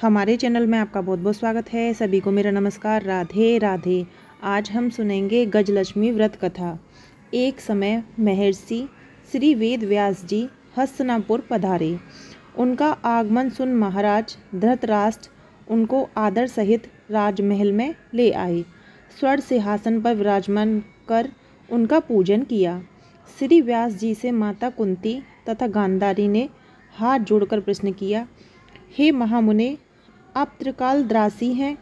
हमारे चैनल में आपका बहुत बहुत स्वागत है। सभी को मेरा नमस्कार। राधे राधे। आज हम सुनेंगे गजलक्ष्मी व्रत कथा। एक समय महर्षि श्री वेद व्यास जी हस्तिनापुर पधारे। उनका आगमन सुन महाराज धृतराष्ट्र उनको आदर सहित राजमहल में ले आए। स्वर्ण सिंहासन पर विराजमान कर उनका पूजन किया। श्री व्यास जी से माता कुंती तथा गांधारी ने हाथ जोड़कर प्रश्न किया, हे महामुने, आप त्रिकालदर्शी हैं,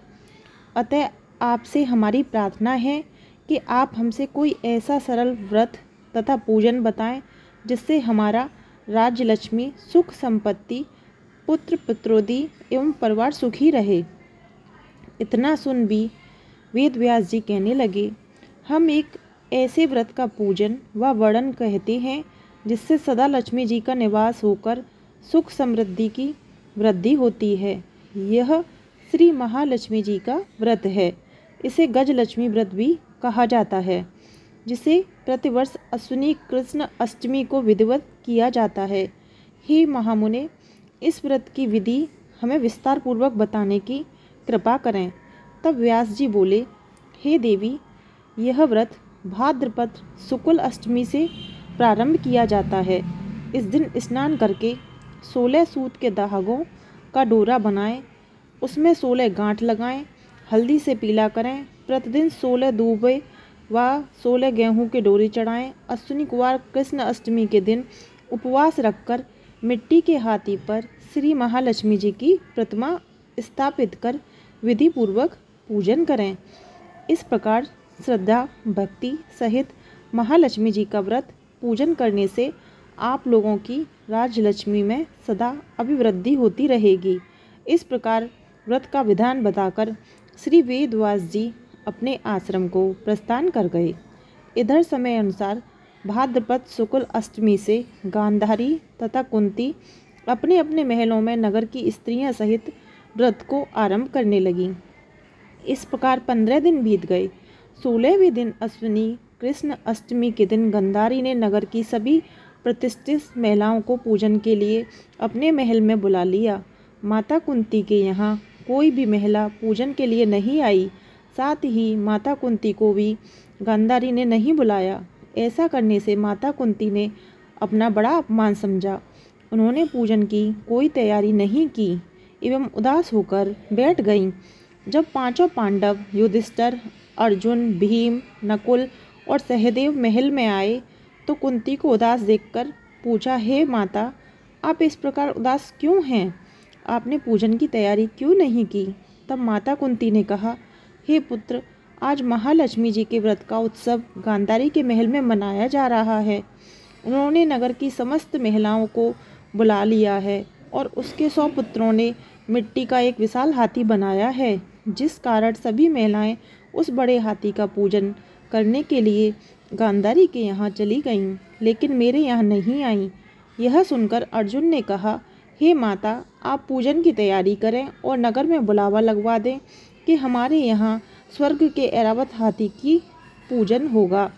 अतः आपसे हमारी प्रार्थना है कि आप हमसे कोई ऐसा सरल व्रत तथा पूजन बताएं जिससे हमारा राज्य लक्ष्मी, सुख संपत्ति, पुत्र पुत्रोदी एवं परिवार सुखी रहे। इतना सुन भी वेद व्यास जी कहने लगे, हम एक ऐसे व्रत का पूजन व वर्णन कहते हैं जिससे सदा लक्ष्मी जी का निवास होकर सुख समृद्धि की वृद्धि होती है। यह श्री महालक्ष्मी जी का व्रत है। इसे गजलक्ष्मी व्रत भी कहा जाता है, जिसे प्रतिवर्ष अश्विनी कृष्ण अष्टमी को विधिवत किया जाता है। हे महामुने, इस व्रत की विधि हमें विस्तार पूर्वक बताने की कृपा करें। तब व्यास जी बोले, हे देवी, यह व्रत भाद्रपद शुक्ल अष्टमी से प्रारंभ किया जाता है। इस दिन स्नान करके 16 सूत के धागों का डोरा बनाएं, उसमें 16 गांठ लगाएं, हल्दी से पीला करें। प्रतिदिन 16 दूबे व 16 गेहूं के डोरी चढ़ाएं। अश्विनी कुवार कृष्ण अष्टमी के दिन उपवास रखकर मिट्टी के हाथी पर श्री महालक्ष्मी जी की प्रतिमा स्थापित कर विधि पूर्वक पूजन करें। इस प्रकार श्रद्धा भक्ति सहित महालक्ष्मी जी का व्रत पूजन करने से आप लोगों की राजलक्ष्मी में सदा अभिवृद्धि होती रहेगी। इस प्रकार व्रत का विधान बताकर श्री वेदव्यास जी अपने आश्रम को प्रस्थान कर गए। इधर समय अनुसार भाद्रपद शुक्ल अष्टमी से गांधारी तथा कुंती अपने अपने महलों में नगर की स्त्रियां सहित व्रत को आरंभ करने लगीं। इस प्रकार 15 दिन बीत गए। 16वें दिन अश्विनी कृष्ण अष्टमी के दिन गांधारी ने नगर की सभी प्रतिष्ठित महिलाओं को पूजन के लिए अपने महल में बुला लिया। माता कुंती के यहाँ कोई भी महिला पूजन के लिए नहीं आई। साथ ही माता कुंती को भी गांधारी ने नहीं बुलाया। ऐसा करने से माता कुंती ने अपना बड़ा अपमान समझा। उन्होंने पूजन की कोई तैयारी नहीं की एवं उदास होकर बैठ गईं। जब पांचों पांडव युधिष्ठिर, अर्जुन, भीम, नकुल और सहदेव महल में आए तो कुंती को उदास देखकर पूछा, हे माता, आप इस प्रकार उदास क्यों हैं? आपने पूजन की तैयारी क्यों नहीं की? तब माता कुंती ने कहा, हे पुत्र, आज महालक्ष्मी जी के व्रत का उत्सव गांधारी के महल में मनाया जा रहा है। उन्होंने नगर की समस्त महिलाओं को बुला लिया है और उसके 100 पुत्रों ने मिट्टी का एक विशाल हाथी बनाया है, जिस कारण सभी महिलाएं उस बड़े हाथी का पूजन करने के लिए गांधारी के यहाँ चली गईं, लेकिन मेरे यहाँ नहीं आईं। यह सुनकर अर्जुन ने कहा, हे माता, आप पूजन की तैयारी करें और नगर में बुलावा लगवा दें कि हमारे यहाँ स्वर्ग के ऐरावत हाथी की पूजन होगा।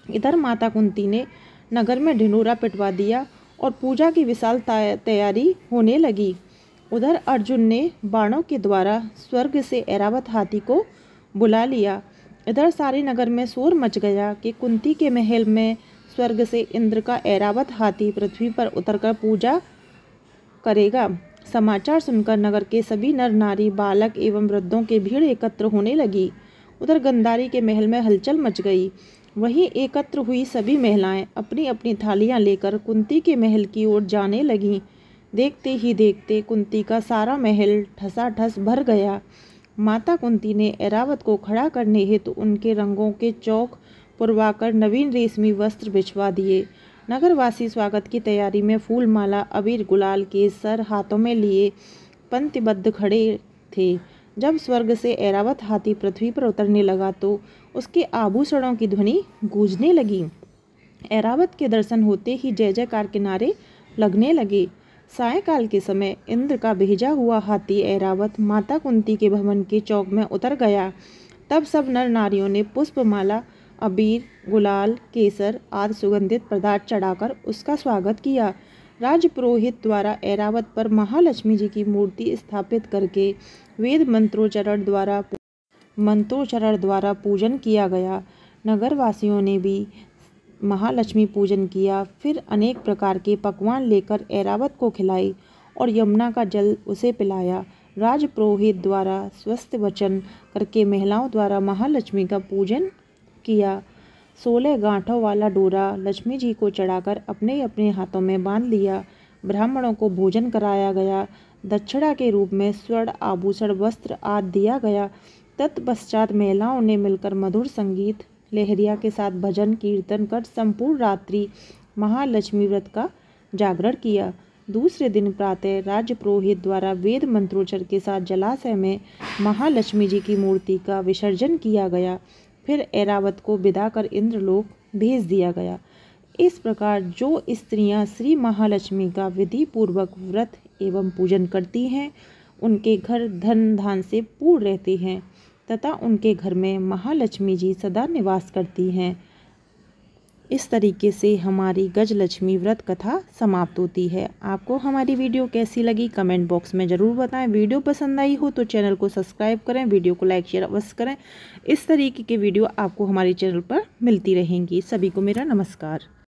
इधर माता कुंती ने नगर में ढिंढोरा पिटवा दिया और पूजा की विशाल तैयारी होने लगी। उधर अर्जुन ने बाणों के द्वारा स्वर्ग से ऐरावत हाथी को बुला लिया। इधर सारे नगर में शोर मच गया कि कुंती के महल में स्वर्ग से इंद्र का ऐरावत हाथी पृथ्वी पर उतरकर पूजा करेगा। समाचार सुनकर नगर के सभी नर नारी, बालक एवं वृद्धों की भीड़ एकत्र होने लगी। उधर गांधारी के महल में हलचल मच गई। वहीं एकत्र हुई सभी महिलाएं अपनी अपनी थालियां लेकर कुंती के महल की ओर जाने लगीं। देखते ही देखते कुंती का सारा महल ठसाठस भर गया। माता कुंती ने ऐरावत को खड़ा करने हेतु उनके रंगों के चौक पुरवाकर नवीन रेशमी वस्त्र बिछवा दिए। नगरवासी स्वागत की तैयारी में फूल माला, अबीर, गुलाल, केसर हाथों में लिए पंक्तिबद्ध खड़े थे। जब स्वर्ग से ऐरावत हाथी पृथ्वी पर उतरने लगा तो उसके आभूषणों की ध्वनि गूंजने लगी। ऐरावत के दर्शन होते ही जय जयकार के नारे लगने लगे। सायंकाल के समय इंद्र का भेजा हुआ हाथी ऐरावत माता कुंती के भवन के चौक में उतर गया। तब सब नर नारियों ने पुष्पमाला, अबीर, गुलाल, केसर आदि सुगंधित पदार्थ चढ़ाकर उसका स्वागत किया। राजपुरोहित द्वारा ऐरावत पर महालक्ष्मी जी की मूर्ति स्थापित करके वेद मंत्रोच्चारण द्वारा पूजन किया गया। नगरवासियों ने भी महालक्ष्मी पूजन किया। फिर अनेक प्रकार के पकवान लेकर ऐरावत को खिलाई और यमुना का जल उसे पिलाया। राजपुरोहित द्वारा स्वस्थ वचन करके महिलाओं द्वारा महालक्ष्मी का पूजन किया। 16 गांठों वाला डोरा लक्ष्मी जी को चढ़ाकर अपने अपने हाथों में बांध लिया। ब्राह्मणों को भोजन कराया गया। दक्षिणा के रूप में स्वर्ण आभूषण वस्त्र आदि दिया गया। तत्पश्चात महिलाओं ने मिलकर मधुर संगीत लहरिया के साथ भजन कीर्तन कर संपूर्ण रात्रि महालक्ष्मी व्रत का जागरण किया। दूसरे दिन प्रातः राजपुरोहित द्वारा वेद मंत्रोच्चार के साथ जलाशय में महालक्ष्मी जी की मूर्ति का विसर्जन किया गया। फिर ऐरावत को विदा कर इंद्रलोक भेज दिया गया। इस प्रकार जो स्त्रियां श्री महालक्ष्मी का विधि पूर्वक व्रत एवं पूजन करती हैं, उनके घर धन धान से पूर्ण रहते हैं तथा उनके घर में महालक्ष्मी जी सदा निवास करती हैं। इस तरीके से हमारी गजलक्ष्मी व्रत कथा समाप्त होती है। आपको हमारी वीडियो कैसी लगी कमेंट बॉक्स में ज़रूर बताएं। वीडियो पसंद आई हो तो चैनल को सब्सक्राइब करें, वीडियो को लाइक शेयर अवश्य करें। इस तरीके की वीडियो आपको हमारे चैनल पर मिलती रहेंगी। सभी को मेरा नमस्कार।